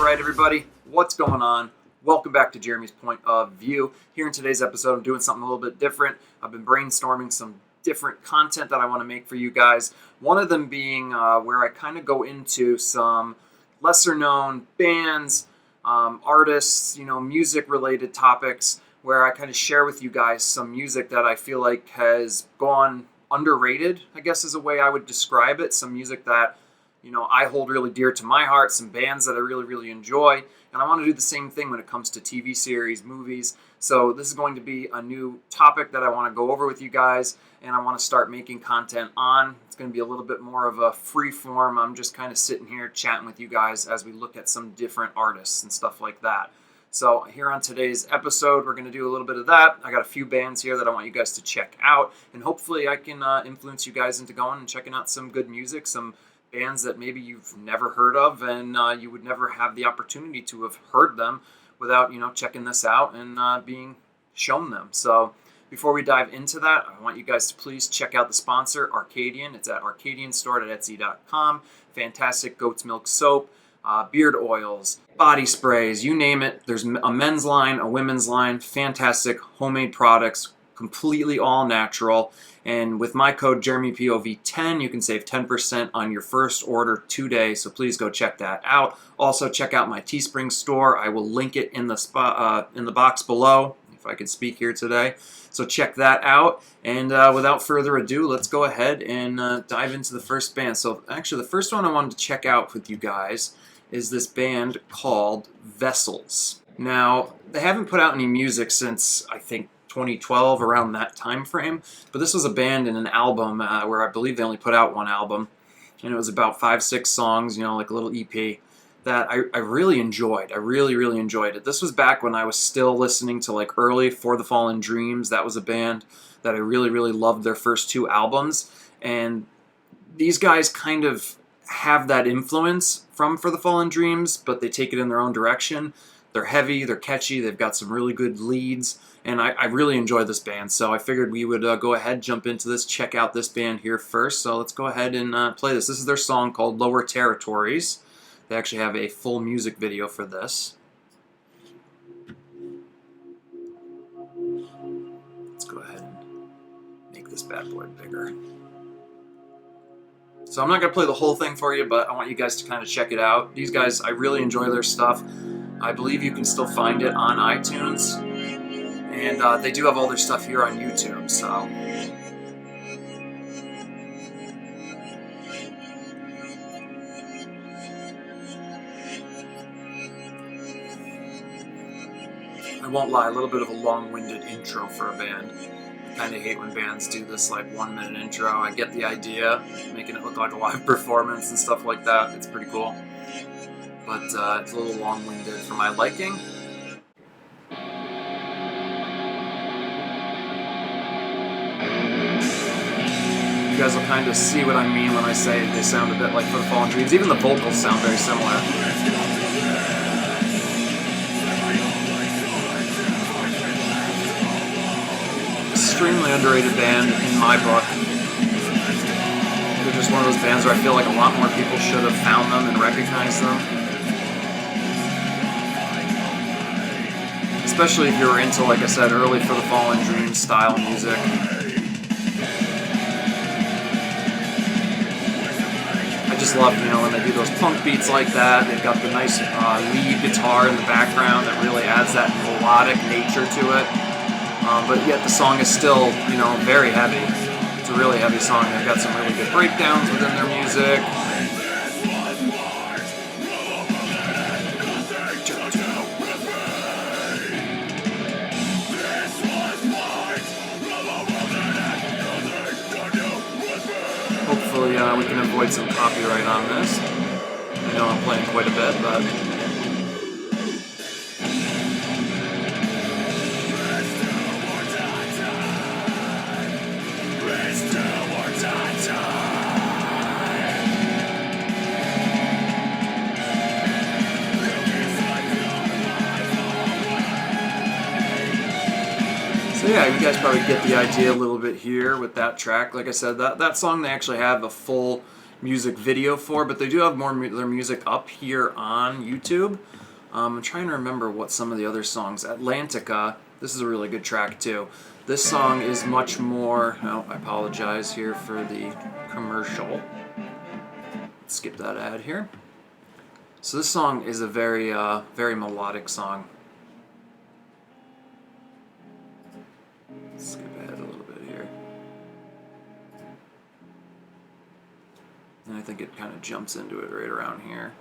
Alright everybody, what's going on? Welcome back to Jeremy's Point of View. Here in today's episode I'm doing something a little bit different. I've been brainstorming some different content that I want to make for you guys. One of them being where I kind of go into some lesser known bands, artists, music related topics, where I kind of share with you guys some music that I feel like has gone underrated, I guess is a way I would describe it. Some music that I hold really dear to my heart, some bands that I really, really enjoy, and I want to do the same thing when it comes to TV series, movies. So this is going to be a new topic that I want to go over with you guys, and I want to start making content on. It's going to be a little bit more of a free form. I'm just kind of sitting here chatting with you guys as we look at some different artists and stuff like that. So here on today's episode, we're going to do a little bit of that. I got a few bands here that I want you guys to check out, and hopefully I can influence you guys into going and checking out some good music, some bands that maybe you've never heard of, and you would never have the opportunity to have heard them without checking this out and being shown them. So before we dive into that, I want you guys to please check out the sponsor, Arcadian. It's at arcadianstore.etsy.com. Fantastic goat's milk soap, beard oils, body sprays, you name it. There's a men's line, a women's line, fantastic homemade products, completely all natural. And with my code JeremyPOV10, you can save 10% on your first order today. So please go check that out. Also, check out my Teespring store. I will link it in the box below, if I could speak here today. So check that out. And without further ado, let's go ahead and dive into the first band. So actually, the first one I wanted to check out with you guys is this band called Vessels. Now, they haven't put out any music since, I think, 2012, around that time frame, but this was a band and an album where I believe they only put out one album, and it was about 5-6 songs, like a little EP that I really enjoyed. I really enjoyed it. This was back when I was still listening to like early For the Fallen Dreams. That was a band that I really loved their first 2 albums, and these guys kind of have that influence from For the Fallen Dreams, but they take it in their own direction. They're heavy, they're catchy, they've got some really good leads, and I really enjoy this band, so I figured we would go ahead, jump into this, check out this band here first. So let's go ahead and play this. This is their song called Lower Territories. They actually have a full music video for this. Let's go ahead and make this bad boy bigger. So I'm not going to play the whole thing for you, but I want you guys to kind of check it out. These guys, I really enjoy their stuff. I believe you can still find it on iTunes, and they do have all their stuff here on YouTube, so I won't lie, a little bit of a long-winded intro for a band. I kind of hate when bands do this like 1-minute intro. I get the idea, making it look like a live performance and stuff like that. It's pretty cool. But it's a little long-winded for my liking. You guys will kind of see what I mean when I say they sound a bit like For the Fallen Dreams. Even the vocals sound very similar. Extremely underrated band in my book. They're just one of those bands where I feel like a lot more people should have found them and recognized them. Especially if you were into, like I said, early For the Fallen Dreams style music. I just love, when they do those punk beats like that. They've got the nice lead guitar in the background that really adds that melodic nature to it. But yet the song is still, very heavy. It's a really heavy song. They've got some really good breakdowns within their music. Hopefully we can avoid some copyright on this. I know I'm playing quite a bit, but so yeah, you guys probably get the idea a little bit here with that track. Like I said, that song, they actually have a full music video for, but they do have more their music up here on YouTube. I'm trying to remember what some of the other songs. Atlantica, this is a really good track too. This song is much more, oh, I apologize here for the commercial. Let's skip that ad here. So this song is a very, very melodic song. Let's skip ahead a little bit here. And I think it kind of jumps into it right around here.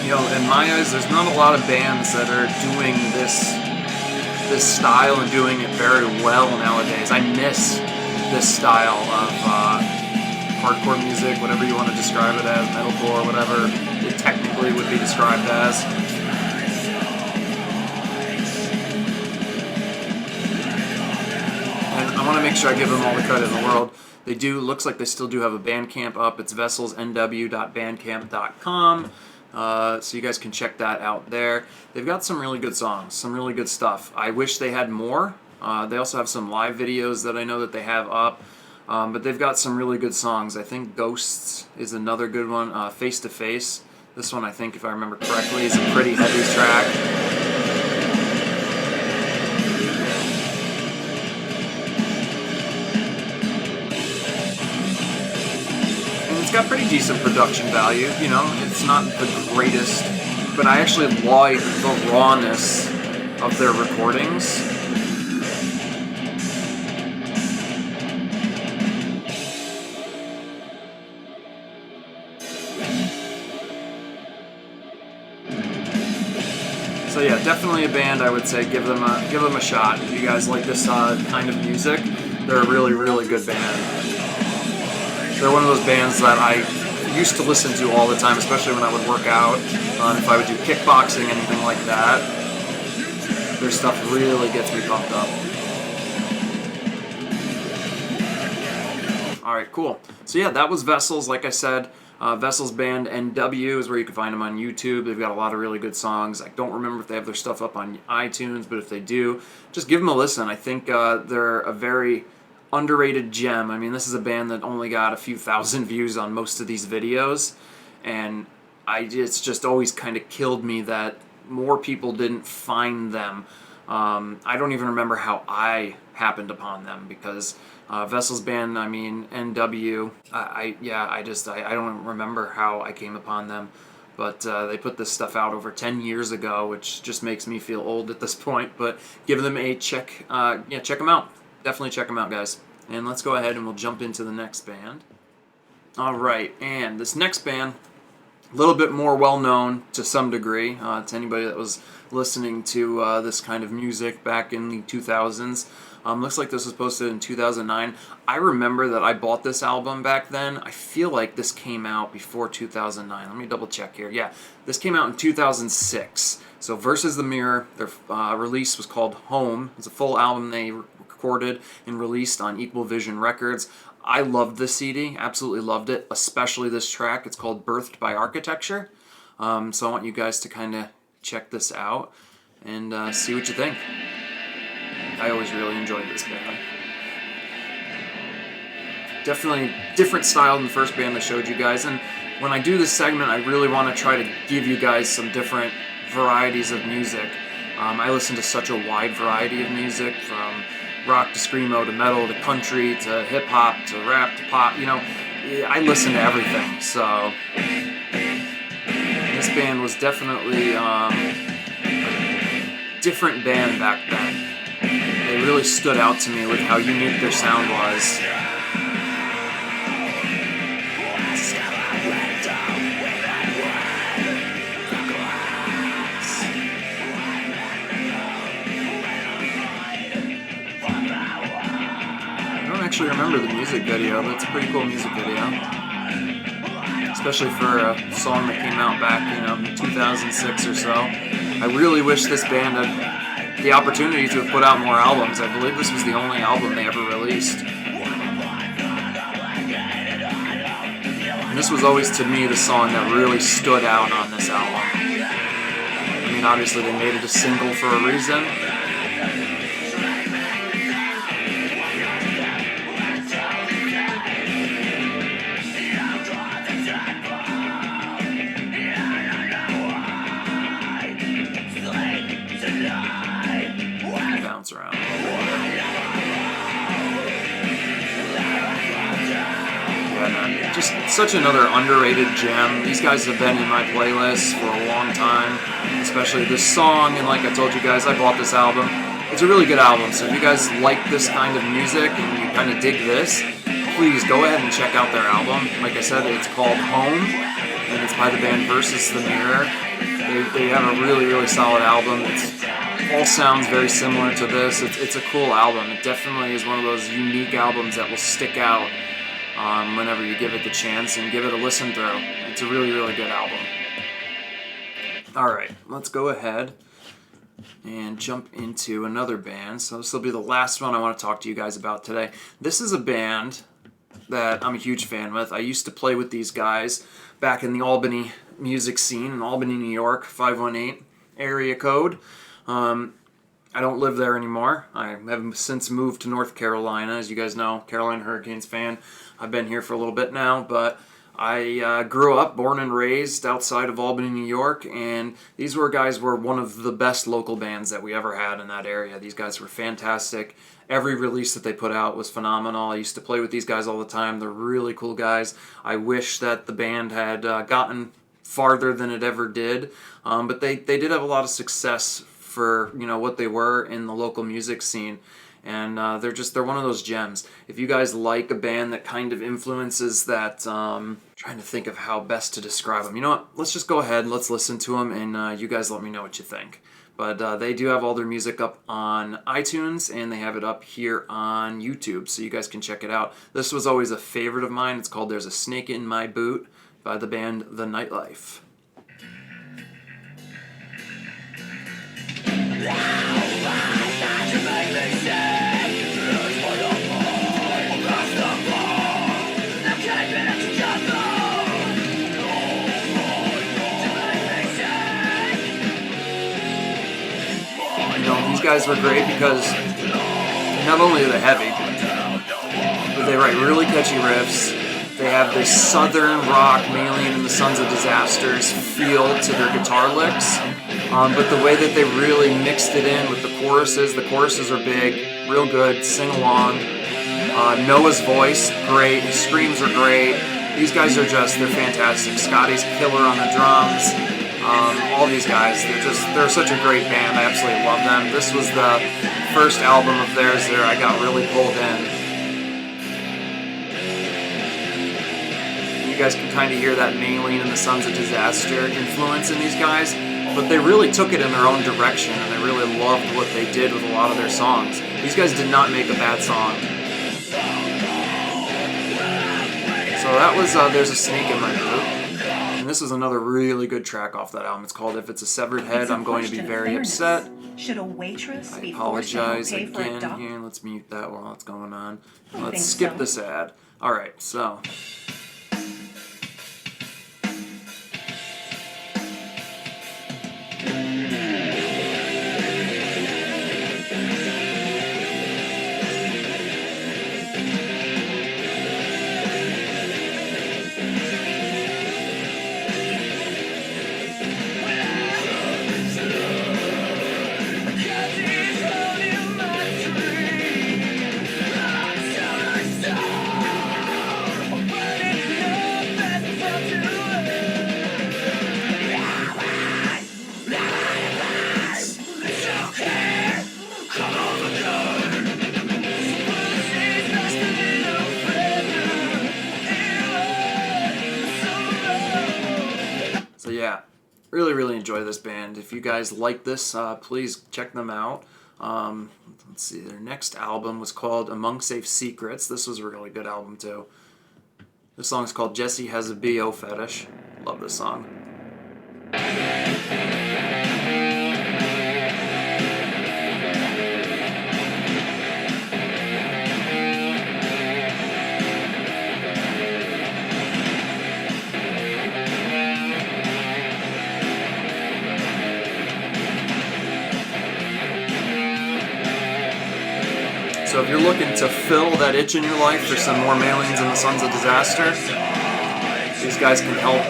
You know, in my eyes, there's not a lot of bands that are doing this style and doing it very well nowadays. I miss this style of hardcore music, whatever you want to describe it as, metalcore, whatever it technically would be described as. And I want to make sure I give them all the credit in the world. They do, looks like they still do have a Bandcamp up. It's vesselsnw.bandcamp.com. So you guys can check that out there. They've got some really good songs, some really good stuff. I wish they had more. They also have some live videos that I know that they have up. But they've got some really good songs. I think Ghosts is another good one. Face to Face. This one, I think, if I remember correctly, is a pretty heavy track. It's got pretty decent production value, you know, it's not the greatest, but I actually like the rawness of their recordings. So yeah, definitely a band I would say give them a shot. If you guys like this kind of music, they're a really, really good band. They're one of those bands that I used to listen to all the time, especially when I would work out, if I would do kickboxing, anything like that. Their stuff really gets me pumped up. Alright, cool. So yeah, that was Vessels, like I said. Vessels Band NW is where you can find them on YouTube. They've got a lot of really good songs. I don't remember if they have their stuff up on iTunes, but if they do, just give them a listen. I think they're a very underrated gem. I mean, this is a band that only got a few thousand views on most of these videos, and it's just always kind of killed me that more people didn't find them. I don't even remember how I happened upon them, because Vessels Band, I mean, NW, I don't remember how I came upon them, but they put this stuff out over 10 years ago, which just makes me feel old at this point, but give them a check, check them out. Definitely check them out, guys. And let's go ahead and we'll jump into the next band. Alright, and this next band, a little bit more well-known to some degree, to anybody that was listening to this kind of music back in the 2000s. Looks like this was posted in 2009. I remember that I bought this album back then. I feel like this came out before 2009. Let me double check here. Yeah, this came out in 2006. So Versus the Mirror, their release was called Home. It's a full album they recorded and released on Equal Vision Records. I loved this CD, absolutely loved it, especially this track. It's called Birthed by Architecture. So I want you guys to kind of check this out and see what you think. I always really enjoyed this band. Definitely different style than the first band I showed you guys, and when I do this segment, I really want to try to give you guys some different varieties of music. I listen to such a wide variety of music, from rock to screamo to metal to country to hip-hop to rap to pop, you know, I listen to everything, so this band was definitely a different band back then. They really stood out to me with how unique their sound was. I don't actually remember the music video, but it's a pretty cool music video. Especially for a song that came out back, in 2006 or so. I really wish this band had the opportunity to have put out more albums. I believe this was the only album they ever released. And this was always, to me, the song that really stood out on this album. I mean, obviously they made it a single for a reason. Bounce around. Yeah, just such another underrated gem. These guys have been in my playlist for a long time, especially this song. And like I told you guys, I bought this album. It's a really good album. So if you guys like this kind of music and you kind of dig this, please go ahead and check out their album. Like I said, it's called Home, and it's by the band Versus the Mirror. They have a really, really solid album. It all sounds very similar to this. It's a cool album. It definitely is one of those unique albums that will stick out whenever you give it the chance and give it a listen through. It's a really, really good album. Alright, let's go ahead and jump into another band. So this will be the last one I want to talk to you guys about today. This is a band that I'm a huge fan with. I used to play with these guys back in the Albany music scene in Albany, New York, 518 area code. I don't live there anymore. I have since moved to North Carolina. As you guys know, Carolina Hurricanes fan. I've been here for a little bit now, but I grew up, born and raised outside of Albany, New York, and these guys were one of the best local bands that we ever had in that area. These guys were fantastic. Every release that they put out was phenomenal. I used to play with these guys all the time. They're really cool guys. I wish that the band had gotten farther than it ever did, but they did have a lot of success for what they were in the local music scene, and they're one of those gems. If you guys like a band that kind of influences that, trying to think of how best to describe them. You know what? Let's just go ahead. Let's listen to them, and you guys let me know what you think. But they do have all their music up on iTunes, and they have it up here on YouTube, so you guys can check it out. This was always a favorite of mine. It's called "There's a Snake in My Boot" by the band The Nightlife. These guys were great because not only are they heavy, but they write really catchy riffs. They have this southern rock, Maylene and the Sons of Disasters feel to their guitar licks, but the way that they really mixed it in with the choruses are big, real good, sing along. Noah's voice, great. His screams are great. These guys are they're fantastic. Scotty's killer on the drums. All these guys, they're such a great band. I absolutely love them. This was the first album of theirs there I got really pulled in. You guys can kind of hear that Maylene and the Sons of Disaster influence in these guys, but they really took it in their own direction, and I really loved what they did with a lot of their songs. These guys did not make a bad song. So that was There's a Snake in My Boot. And this is another really good track off that album. It's called If It's a Severed Head, I'm Going to Be Very Upset. Should a waitress I be forced to apologize pay for a again duck? here. Let's mute that while it's going on. I Let's think skip so. this ad. Alright, so... So yeah, really enjoy this band. If you guys like this, please check them out. Let's see, their next album was called Among Safe Secrets. This was a really good album too. This song is called Jesse Has a B.O. Fetish. Love this song. if you're looking to fill that itch in your life for some more mailings in the Sons of Disaster, these guys can help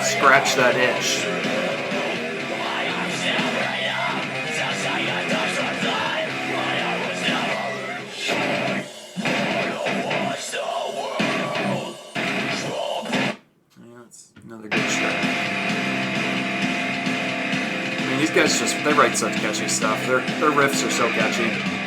scratch that itch. Yeah, that's another good show. I mean, these guys they write such catchy stuff. Their riffs are so catchy.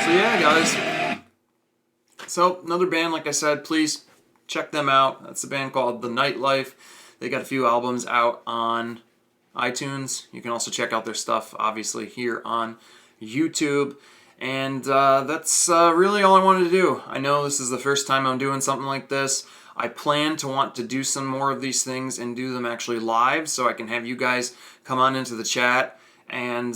So yeah, guys. So another band, like I said, please check them out. That's a band called The Nightlife. They got a few albums out on iTunes. You can also check out their stuff, obviously, here on YouTube. And that's really all I wanted to do. I know this is the first time I'm doing something like this. I plan to want to do some more of these things and do them actually live, so I can have you guys come on into the chat and,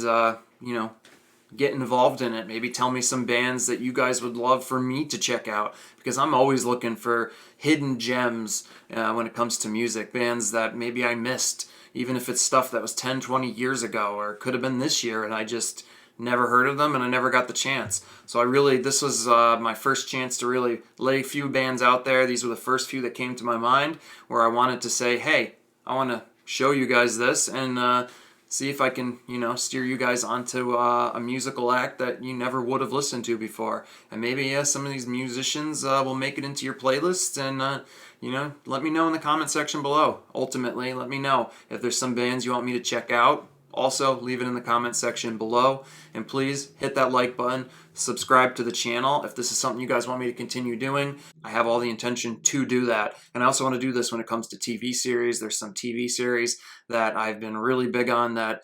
get involved in it. Maybe tell me some bands that you guys would love for me to check out, because I'm always looking for hidden gems when it comes to music. Bands that maybe I missed, even if it's stuff that was 10, 20 years ago, or could have been this year, and I just never heard of them and I never got the chance. So this was my first chance to really lay a few bands out there. These were the first few that came to my mind where I wanted to say, hey, I want to show you guys this and see if I can, steer you guys onto a musical act that you never would have listened to before. And maybe some of these musicians will make it into your playlist, and, let me know in the comment section below. Ultimately, let me know if there's some bands you want me to check out. Also, leave it in the comment section below. And please hit that like button, subscribe to the channel if this is something you guys want me to continue doing. I have all the intention to do that. And I also want to do this when it comes to TV series. There's some TV series that I've been really big on that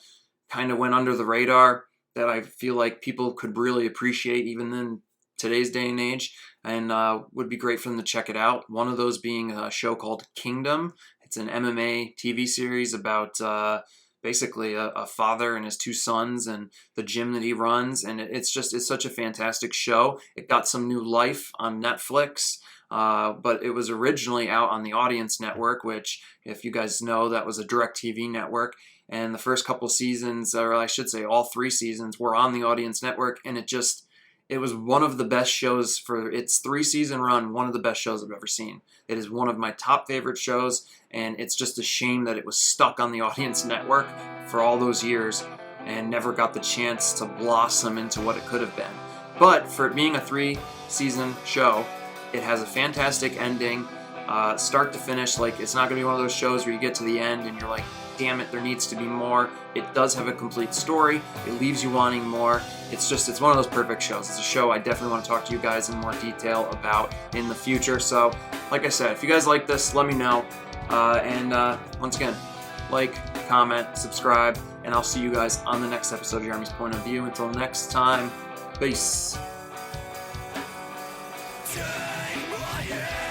kind of went under the radar that I feel like people could really appreciate even in today's day and age, and would be great for them to check it out. One of those being a show called Kingdom. It's an MMA TV series about basically a father and his two sons and the gym that he runs, and it's such a fantastic show. It got some new life on Netflix, but it was originally out on the Audience Network, which, if you guys know, that was a DirecTV network. And the first couple seasons, or I should say all 3 seasons, were on the Audience Network, and it was one of the best shows for its 3-season run, one of the best shows I've ever seen. It is one of my top favorite shows, and it's just a shame that it was stuck on the Audience Network for all those years and never got the chance to blossom into what it could have been. But for it being a 3-season show, it has a fantastic ending, start to finish. Like, it's not going to be one of those shows where you get to the end and you're like, damn it, there needs to be more. It does have a complete story. It leaves you wanting more. It's one of those perfect shows. It's a show I definitely want to talk to you guys in more detail about in the future. So, like I said, if you guys like this, let me know. Once again, like, comment, subscribe, and I'll see you guys on the next episode of Jeremy's Point of View. Until next time, peace. Take my hand.